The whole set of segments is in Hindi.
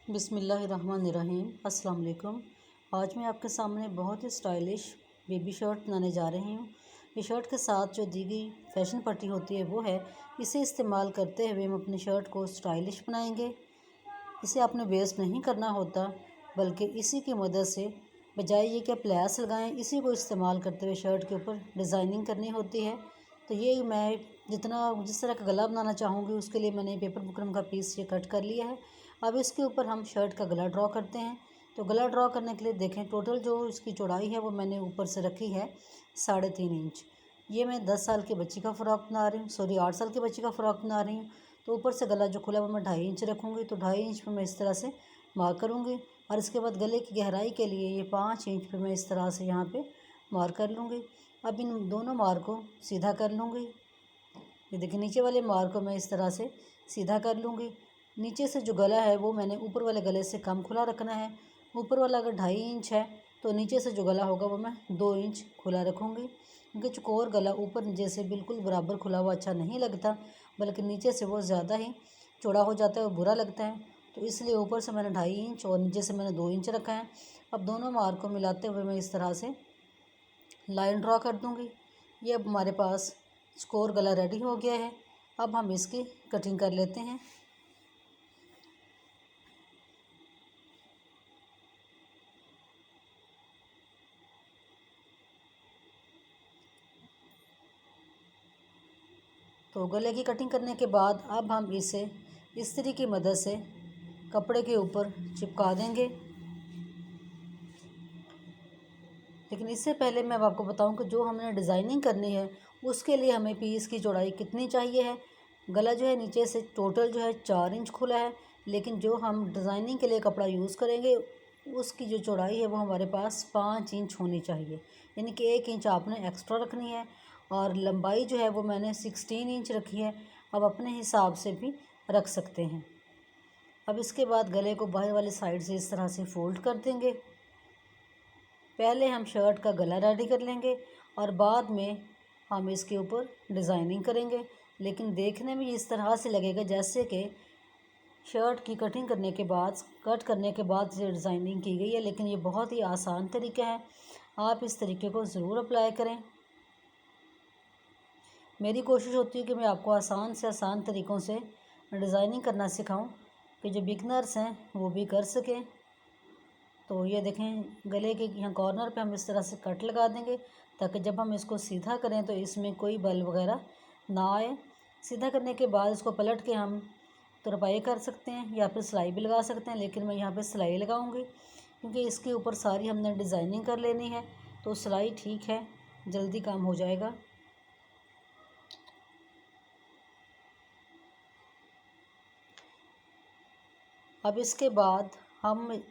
बिस्मिल्लाहिर्रहमानिर्रहीम। अस्सलाम वालेकुम। आज मैं आपके सामने बहुत ही स्टाइलिश बेबी शर्ट बनाने जा रही हूँ। ये शर्ट के साथ जो दी गई फैशन पट्टी होती है वो है, इसे इस्तेमाल करते हुए हम अपनी शर्ट को स्टाइलिश बनाएंगे। इसे आपने वेस्ट नहीं करना होता, बल्कि इसी की मदद से बजाय ये कि आप लैस लगाएं, इसी को इस्तेमाल करते हुए शर्ट के ऊपर डिज़ाइनिंग करनी होती है। तो ये मैं जिस तरह का गला बनाना चाहूँगी उसके लिए मैंने पेपर बुकरम का पीस ये कट कर लिया है। अब इसके ऊपर हम शर्ट का गला ड्रॉ करते हैं। तो गला ड्रॉ करने के लिए देखें, टोटल जो इसकी चौड़ाई है वो मैंने ऊपर से रखी है 3.5 इंच। ये मैं 10 साल की बच्ची का फ़्रॉक बना रही हूँ, 8 साल की बच्ची का फ़्रॉक बना रही हूँ। तो ऊपर से गला जो खुला वो मैं 2.5 इंच रखूँगी। तो 2.5 इंच पर मैं इस तरह से मार्क करूँगी और इसके बाद गले की गहराई के लिए ये 5 इंच पर मैं इस तरह से यहाँ पे मार्क कर लूँगी। अब इन दोनों मार्क को सीधा कर लूँगी। ये देखिए, नीचे वाले मार्क को मैं इस तरह से सीधा कर लूँगी। नीचे से जो गला है वो मैंने ऊपर वाले गले से कम खुला रखना है। ऊपर वाला अगर 2.5 इंच है तो नीचे से जो गला होगा वो मैं 2 इंच खुला रखूँगी, क्योंकि चौकोर गला ऊपर नीचे से बिल्कुल बराबर खुला हुआ अच्छा नहीं लगता, बल्कि नीचे से वो ज़्यादा ही चौड़ा हो जाता है और बुरा लगता है। तो इसलिए ऊपर से मैंने 2.5 इंच और नीचे से मैंने 2 इंच रखा है। अब दोनों मार्क को मिलाते हुए मैं इस तरह से लाइन ड्रॉ कर दूँगी। ये अब हमारे पास स्कोर गला रेडी हो गया है। अब हम इसकी कटिंग कर लेते हैं। तो गले की कटिंग करने के बाद अब हम इसे इस्त्री की मदद से कपड़े के ऊपर चिपका देंगे। लेकिन इससे पहले मैं अब आपको बताऊं कि जो हमने डिज़ाइनिंग करनी है उसके लिए हमें पीस की चौड़ाई कितनी चाहिए है। गला जो है नीचे से टोटल जो है 4 इंच खुला है, लेकिन जो हम डिज़ाइनिंग के लिए कपड़ा यूज़ करेंगे उसकी जो चौड़ाई है वो हमारे पास 5 इंच होनी चाहिए, यानी कि 1 इंच आपने एक्स्ट्रा रखनी है। और लंबाई जो है वो मैंने 16 इंच रखी है। अब अपने हिसाब से भी रख सकते हैं। अब इसके बाद गले को बाहर वाली साइड से इस तरह से फ़ोल्ड कर देंगे। पहले हम शर्ट का गला रेडी कर लेंगे और बाद में हम इसके ऊपर डिज़ाइनिंग करेंगे, लेकिन देखने में इस तरह से लगेगा जैसे कि शर्ट की कटिंग करने के बाद कट करने के बाद जो डिज़ाइनिंग की गई है, लेकिन ये बहुत ही आसान तरीका है। आप इस तरीके को ज़रूर अप्लाई करें। मेरी कोशिश होती है कि मैं आपको आसान से आसान तरीक़ों से डिज़ाइनिंग करना सिखाऊं कि जो बिगनर्स हैं वो भी कर सकें। तो ये देखें, गले के यहाँ कॉर्नर पे हम इस तरह से कट लगा देंगे ताकि जब हम इसको सीधा करें तो इसमें कोई बल वगैरह ना आए। सीधा करने के बाद इसको पलट के हम तुरपाई कर सकते हैं या फिर सिलाई भी लगा सकते हैं, लेकिन मैं यहाँ पे सिलाई लगाऊंगी क्योंकि इसके ऊपर सारी हमने डिज़ाइनिंग कर लेनी है। तो सिलाई ठीक है, जल्दी काम हो जाएगा। अब इसके बाद हम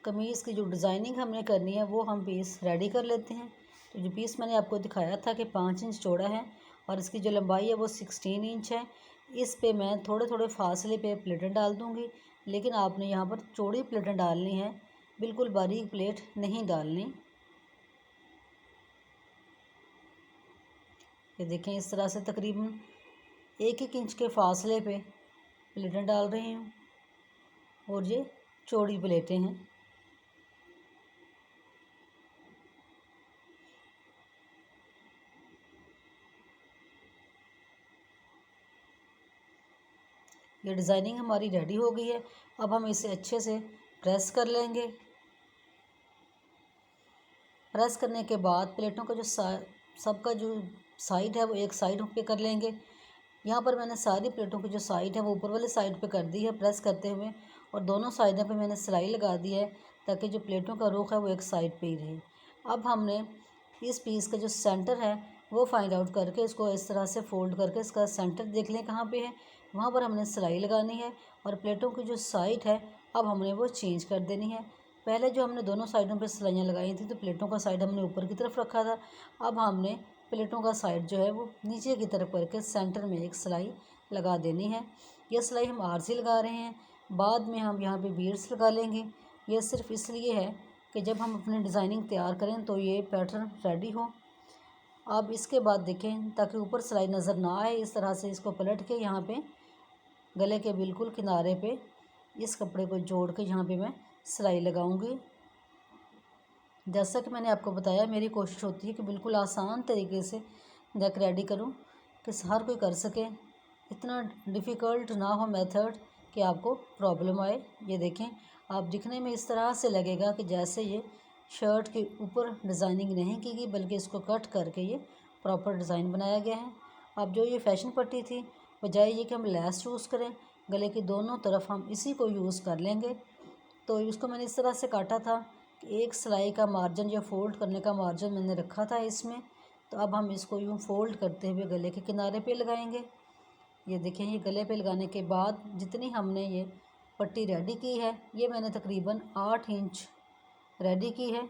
कमीज़ की जो डिज़ाइनिंग हमने करनी है वो हम पीस रेडी कर लेते हैं। तो जो पीस मैंने आपको दिखाया था कि 5 इंच चौड़ा है और इसकी जो लंबाई है वो 16 इंच है। इस पे मैं थोड़े थोड़े फासले पे प्लेटें डाल दूँगी, लेकिन आपने यहाँ पर चौड़ी प्लेटें डालनी है, बिल्कुल बारीक प्लेट नहीं डालनी। ये देखें, इस तरह से तकरीबन 1-1 इंच के फासले पे प्लेटें डाल रही हूँ और ये चौड़ी प्लेटें हैं। ये डिज़ाइनिंग हमारी रेडी हो गई है। अब हम इसे अच्छे से प्रेस कर लेंगे। प्रेस करने के बाद प्लेटों का जो सबका जो साइड है वो एक साइड पे कर लेंगे। यहाँ पर मैंने सारी प्लेटों की जो साइड है वो ऊपर वाली साइड पे कर दी है प्रेस करते हुए, और दोनों साइडों पे मैंने सिलाई लगा दी है ताकि जो प्लेटों का रुख है वो एक साइड पे ही रहे। अब हमने इस पीस का जो सेंटर है वो फाइंड आउट करके इसको इस तरह से फोल्ड करके इसका सेंटर देख लें कहाँ पे है, वहाँ पर हमने सिलाई लगानी है। और प्लेटों की जो साइड है अब हमने वो चेंज कर देनी है। पहले जो हमने दोनों साइडों पे सिलाइयाँ लगाई थी तो प्लेटों का साइड हमने ऊपर की तरफ रखा था। अब हमने प्लेटों का साइड जो है वो नीचे की तरफ करके सेंटर में एक सिलाई लगा देनी है। यह सिलाई हम आरसी लगा रहे हैं, बाद में हम यहाँ पे बीड्स लगा लेंगे। यह सिर्फ इसलिए है कि जब हम अपनी डिज़ाइनिंग तैयार करें तो ये पैटर्न रेडी हो। अब इसके बाद देखें, ताकि ऊपर सिलाई नज़र ना आए, इस तरह से इसको पलट के यहाँ पे गले के बिल्कुल किनारे पे इस कपड़े को जोड़ के यहाँ पे मैं सिलाई लगाऊंगी। जैसा कि मैंने आपको बताया, मेरी कोशिश होती है कि बिल्कुल आसान तरीके से नेक रेडी करूं कि हर कोई कर सके, इतना डिफ़िकल्ट ना हो मेथड कि आपको प्रॉब्लम आए। ये देखें, आप दिखने में इस तरह से लगेगा कि जैसे ये शर्ट के ऊपर डिज़ाइनिंग नहीं की गई, बल्कि इसको कट करके ये प्रॉपर डिज़ाइन बनाया गया है। अब जो ये फैशन पट्टी थी, बजाय ये कि हम लेस यूज़ करें, गले की दोनों तरफ हम इसी को यूज़ कर लेंगे। तो इसको मैंने इस तरह से काटा था कि एक सिलाई का मार्जिन या फ़ोल्ड करने का मार्जिन मैंने रखा था इसमें। तो अब हम इसको यूँ फ़ोल्ड करते हुए गले के किनारे पे लगाएंगे। ये देखें, ये गले पे लगाने के बाद जितनी हमने ये पट्टी रेडी की है, ये मैंने तकरीबन 8 इंच रेडी की है।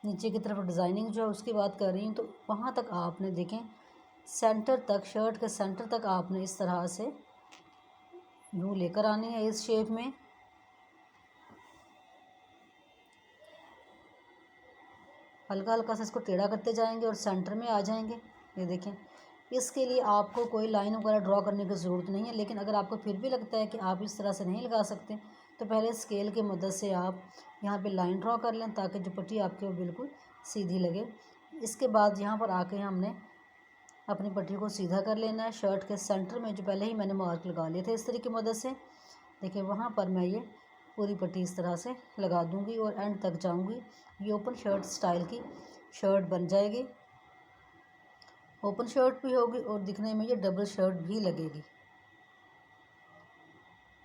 नीचे की तरफ डिज़ाइनिंग जो है उसकी बात कर रही हूँ, तो वहाँ तक आपने देखें सेंटर तक, शर्ट के सेंटर तक आपने इस तरह से यूँ लेकर आनी है इस शेप में। हल्का हल्का से इसको टेढ़ा करते जाएंगे और सेंटर में आ जाएंगे। ये देखें, इसके लिए आपको कोई लाइन वगैरह ड्रॉ करने की ज़रूरत नहीं है, लेकिन अगर आपको फिर भी लगता है कि आप इस तरह से नहीं लगा सकते, तो पहले स्केल की मदद से आप यहाँ पे लाइन ड्रॉ कर लें, ताकि जो पट्टी आपकी वो बिल्कुल सीधी लगे। इसके बाद यहाँ पर आके हमने अपनी पट्टी को सीधा कर लेना है। शर्ट के सेंटर में जो पहले ही मैंने मार्क लगा लिए थे इस तरीके की मदद से, देखिए वहाँ पर मैं ये पूरी पट्टी इस तरह से लगा दूँगी और एंड तक जाऊँगी। ये ओपन शर्ट स्टाइल की शर्ट बन जाएगी, ओपन शर्ट भी होगी और दिखने में ये डबल शर्ट भी लगेगी।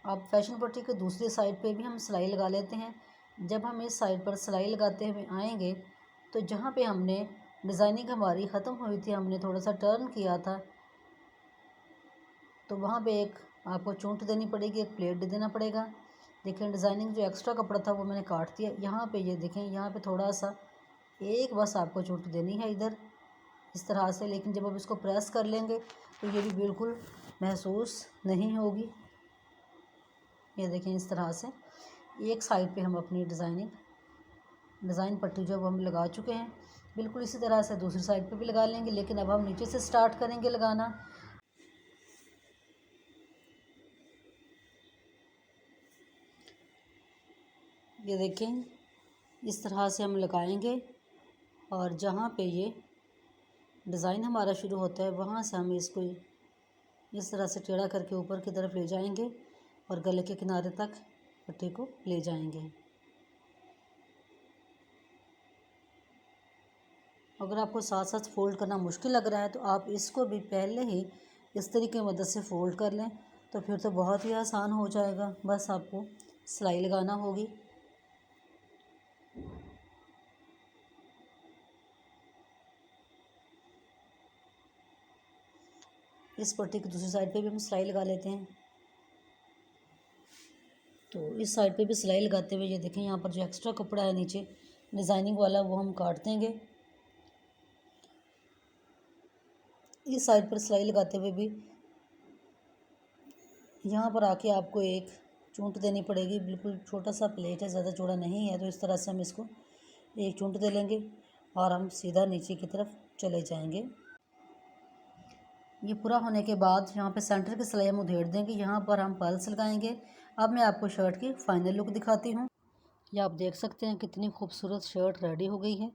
अब फैशन पट्टी के दूसरी साइड पे भी हम सिलाई लगा लेते हैं। जब हम इस साइड पर सिलाई लगाते हुए आएंगे, तो जहाँ पे हमने डिज़ाइनिंग हमारी ख़त्म हुई थी, हमने थोड़ा सा टर्न किया था, तो वहाँ पे एक आपको चूंट देनी पड़ेगी, एक प्लेट दे देना पड़ेगा। देखें, डिज़ाइनिंग जो एक्स्ट्रा कपड़ा था वो मैंने काट दिया। यहाँ पे ये देखें, यहाँ पे थोड़ा सा एक बस आपको चूंट देनी है इधर इस तरह से, लेकिन जब आप इसको प्रेस कर लेंगे तो ये भी बिल्कुल महसूस नहीं होगी। ये देखें, इस तरह से एक साइड पे हम अपनी डिज़ाइन पट्टी जो हम लगा चुके हैं, बिल्कुल इसी तरह से दूसरी साइड पे भी लगा लेंगे, लेकिन अब हम नीचे से स्टार्ट करेंगे लगाना। ये देखें, इस तरह से हम लगाएंगे और जहाँ पे ये डिज़ाइन हमारा शुरू होता है, वहाँ से हम इसको इस तरह से टेढ़ा करके ऊपर की तरफ ले जाएंगे और गले के किनारे तक पट्टी को ले जाएंगे। अगर आपको साथ साथ फ़ोल्ड करना मुश्किल लग रहा है, तो आप इसको भी पहले ही इस तरीके की मदद से फ़ोल्ड कर लें, तो फिर तो बहुत ही आसान हो जाएगा। बस आपको सिलाई लगाना होगी। इस पट्टी की दूसरी साइड पे भी हम सिलाई लगा लेते हैं। तो इस साइड पे भी सिलाई लगाते हुए ये देखें, यहाँ पर जो एक्स्ट्रा कपड़ा है नीचे डिज़ाइनिंग वाला, वो हम काट देंगे। इस साइड पर सिलाई लगाते हुए भी यहाँ पर आके आपको एक चूंट देनी पड़ेगी। बिल्कुल छोटा सा प्लेट है, ज़्यादा चौड़ा नहीं है, तो इस तरह से हम इसको एक चूंट दे लेंगे और हम सीधा नीचे की तरफ चले जाएंगे। ये पूरा होने के बाद यहाँ पे सेंटर की सिलाई हम उधेड़ देंगे, यहाँ पर हम पल्स लगाएंगे। अब मैं आपको शर्ट की फाइनल लुक दिखाती हूँ। ये आप देख सकते हैं कितनी खूबसूरत शर्ट रेडी हो गई है।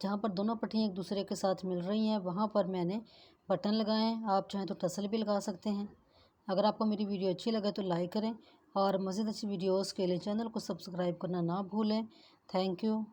जहाँ पर दोनों पट्टियाँ एक दूसरे के साथ मिल रही हैं, वहाँ पर मैंने बटन लगाए हैं। आप चाहें तो टसल भी लगा सकते हैं। अगर आपको मेरी वीडियो अच्छी लगे तो लाइक करें और मज़ीद अच्छी वीडियोज़ के लिए चैनल को सब्सक्राइब करना ना भूलें। Thank you.